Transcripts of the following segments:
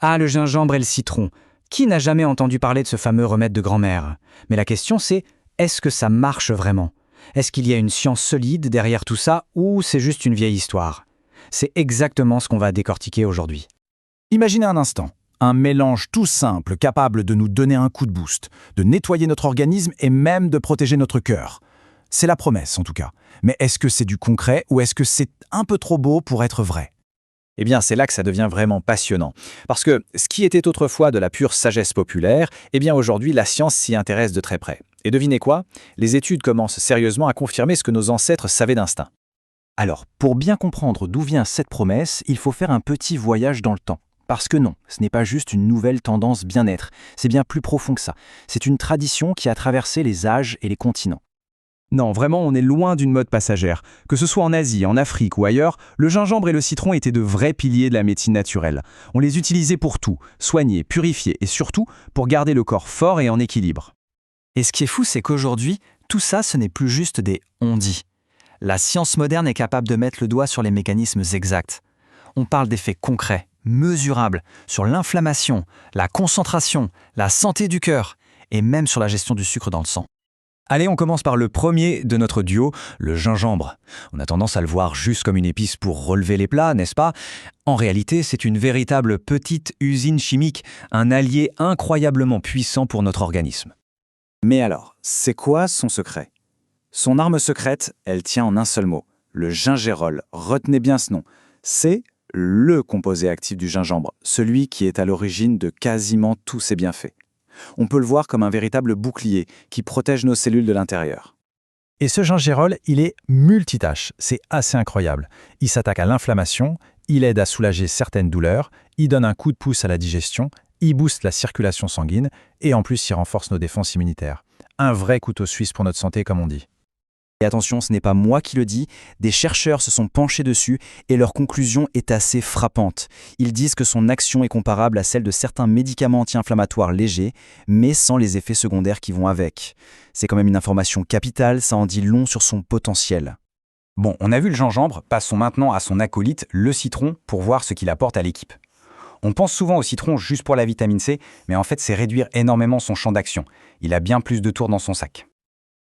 Ah, le gingembre et le citron. Qui n'a jamais entendu parler de ce fameux remède de grand-mère? Mais la question c'est, est-ce que ça marche vraiment? Est-ce qu'il y a une science solide derrière tout ça ou c'est juste une vieille histoire? C'est exactement ce qu'on va décortiquer aujourd'hui. Imaginez un instant, un mélange tout simple capable de nous donner un coup de boost, de nettoyer notre organisme et même de protéger notre cœur. C'est la promesse en tout cas. Mais est-ce que c'est du concret ou est-ce que c'est un peu trop beau pour être vrai? Eh bien, c'est là que ça devient vraiment passionnant. Parce que ce qui était autrefois de la pure sagesse populaire, eh bien aujourd'hui, la science s'y intéresse de très près. Et devinez quoi? Les études commencent sérieusement à confirmer ce que nos ancêtres savaient d'instinct. Alors, pour bien comprendre d'où vient cette promesse, il faut faire un petit voyage dans le temps. Parce que non, ce n'est pas juste une nouvelle tendance bien-être, c'est bien plus profond que ça. C'est une tradition qui a traversé les âges et les continents. Non, vraiment, on est loin d'une mode passagère. Que ce soit en Asie, en Afrique ou ailleurs, le gingembre et le citron étaient de vrais piliers de la médecine naturelle. On les utilisait pour tout, soigner, purifier et surtout pour garder le corps fort et en équilibre. Et ce qui est fou, c'est qu'aujourd'hui, tout ça, ce n'est plus juste des on-dit. La science moderne est capable de mettre le doigt sur les mécanismes exacts. On parle d'effets concrets, mesurables, sur l'inflammation, la concentration, la santé du cœur et même sur la gestion du sucre dans le sang. Allez, on commence par le premier de notre duo, le gingembre. On a tendance à le voir juste comme une épice pour relever les plats, n'est-ce pas? En réalité, c'est une véritable petite usine chimique, un allié incroyablement puissant pour notre organisme. Mais alors, c'est quoi son secret? Son arme secrète, elle tient en un seul mot, le gingérol. Retenez bien ce nom. C'est le composé actif du gingembre, celui qui est à l'origine de quasiment tous ses bienfaits. On peut le voir comme un véritable bouclier qui protège nos cellules de l'intérieur. Et ce gingérol, il est multitâche, c'est assez incroyable. Il s'attaque à l'inflammation, il aide à soulager certaines douleurs, il donne un coup de pouce à la digestion, il booste la circulation sanguine et en plus il renforce nos défenses immunitaires. Un vrai couteau suisse pour notre santé comme on dit. Et attention, ce n'est pas moi qui le dis, des chercheurs se sont penchés dessus et leur conclusion est assez frappante. Ils disent que son action est comparable à celle de certains médicaments anti-inflammatoires légers, mais sans les effets secondaires qui vont avec. C'est quand même une information capitale, ça en dit long sur son potentiel. Bon, on a vu le gingembre, passons maintenant à son acolyte, le citron, pour voir ce qu'il apporte à l'équipe. On pense souvent au citron juste pour la vitamine C, mais en fait c'est réduire énormément son champ d'action. Il a bien plus de tours dans son sac.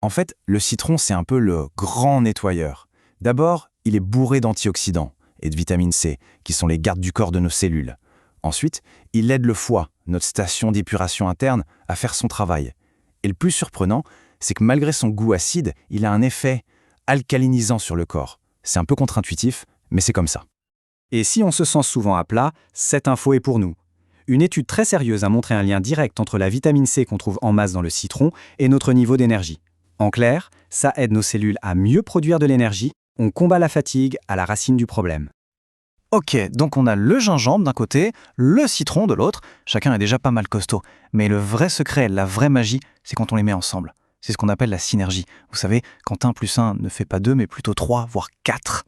En fait, le citron, c'est un peu le grand nettoyeur. D'abord, il est bourré d'antioxydants et de vitamine C, qui sont les gardes du corps de nos cellules. Ensuite, il aide le foie, notre station d'épuration interne, à faire son travail. Et le plus surprenant, c'est que malgré son goût acide, il a un effet alcalinisant sur le corps. C'est un peu contre-intuitif, mais c'est comme ça. Et si on se sent souvent à plat, cette info est pour nous. Une étude très sérieuse a montré un lien direct entre la vitamine C qu'on trouve en masse dans le citron et notre niveau d'énergie. En clair, ça aide nos cellules à mieux produire de l'énergie, on combat la fatigue à la racine du problème. Ok, donc on a le gingembre d'un côté, le citron de l'autre, chacun est déjà pas mal costaud. Mais le vrai secret, la vraie magie, c'est quand on les met ensemble. C'est ce qu'on appelle la synergie. Vous savez, quand 1 + 1 ne fait pas 2, mais plutôt 3, voire 4.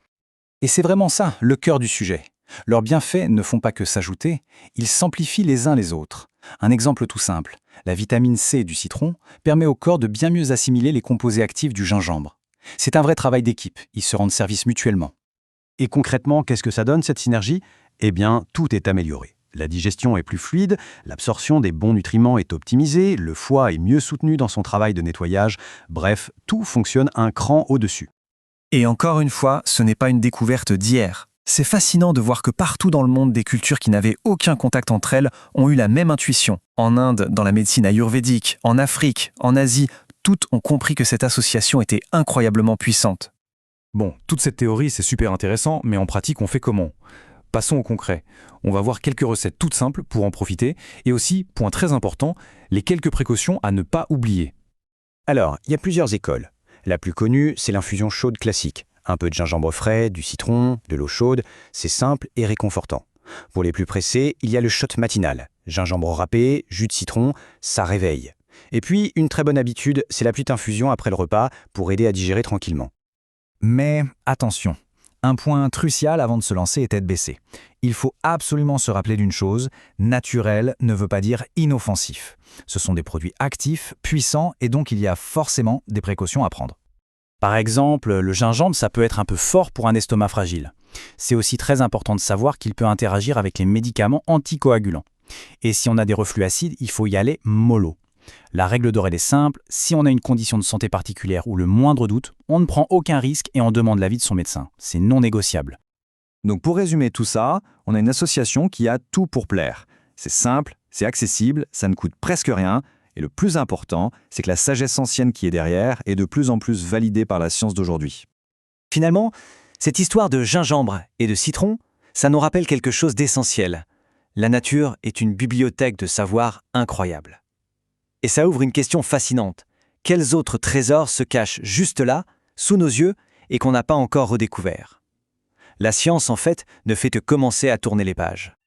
Et c'est vraiment ça, le cœur du sujet. Leurs bienfaits ne font pas que s'ajouter, ils s'amplifient les uns les autres. Un exemple tout simple, la vitamine C du citron permet au corps de bien mieux assimiler les composés actifs du gingembre. C'est un vrai travail d'équipe, ils se rendent service mutuellement. Et concrètement, qu'est-ce que ça donne cette synergie? Eh bien, tout est amélioré. La digestion est plus fluide, l'absorption des bons nutriments est optimisée, le foie est mieux soutenu dans son travail de nettoyage, bref, tout fonctionne un cran au-dessus. Et encore une fois, ce n'est pas une découverte d'hier. C'est fascinant de voir que partout dans le monde, des cultures qui n'avaient aucun contact entre elles ont eu la même intuition. En Inde, dans la médecine ayurvédique, en Afrique, en Asie, toutes ont compris que cette association était incroyablement puissante. Bon, toute cette théorie, c'est super intéressant, mais en pratique, on fait comment? Passons au concret. On va voir quelques recettes toutes simples pour en profiter, et aussi, point très important, les quelques précautions à ne pas oublier. Alors, il y a plusieurs écoles. La plus connue, c'est l'infusion chaude classique. Un peu de gingembre frais, du citron, de l'eau chaude, c'est simple et réconfortant. Pour les plus pressés, il y a le shot matinal. Gingembre râpé, jus de citron, ça réveille. Et puis, une très bonne habitude, c'est la petite infusion après le repas pour aider à digérer tranquillement. Mais attention, un point crucial avant de se lancer est tête baissée. Il faut absolument se rappeler d'une chose, naturel ne veut pas dire inoffensif. Ce sont des produits actifs, puissants et donc il y a forcément des précautions à prendre. Par exemple, le gingembre, ça peut être un peu fort pour un estomac fragile. C'est aussi très important de savoir qu'il peut interagir avec les médicaments anticoagulants. Et si on a des reflux acides, il faut y aller mollo. La règle d'or elle est simple, si on a une condition de santé particulière ou le moindre doute, on ne prend aucun risque et on demande l'avis de son médecin. C'est non négociable. Donc pour résumer tout ça, on a une association qui a tout pour plaire. C'est simple, c'est accessible, ça ne coûte presque rien, et le plus important, c'est que la sagesse ancienne qui est derrière est de plus en plus validée par la science d'aujourd'hui. Finalement, cette histoire de gingembre et de citron, ça nous rappelle quelque chose d'essentiel. La nature est une bibliothèque de savoir incroyable. Et ça ouvre une question fascinante. Quels autres trésors se cachent juste là, sous nos yeux, et qu'on n'a pas encore redécouverts ? La science, en fait, ne fait que commencer à tourner les pages.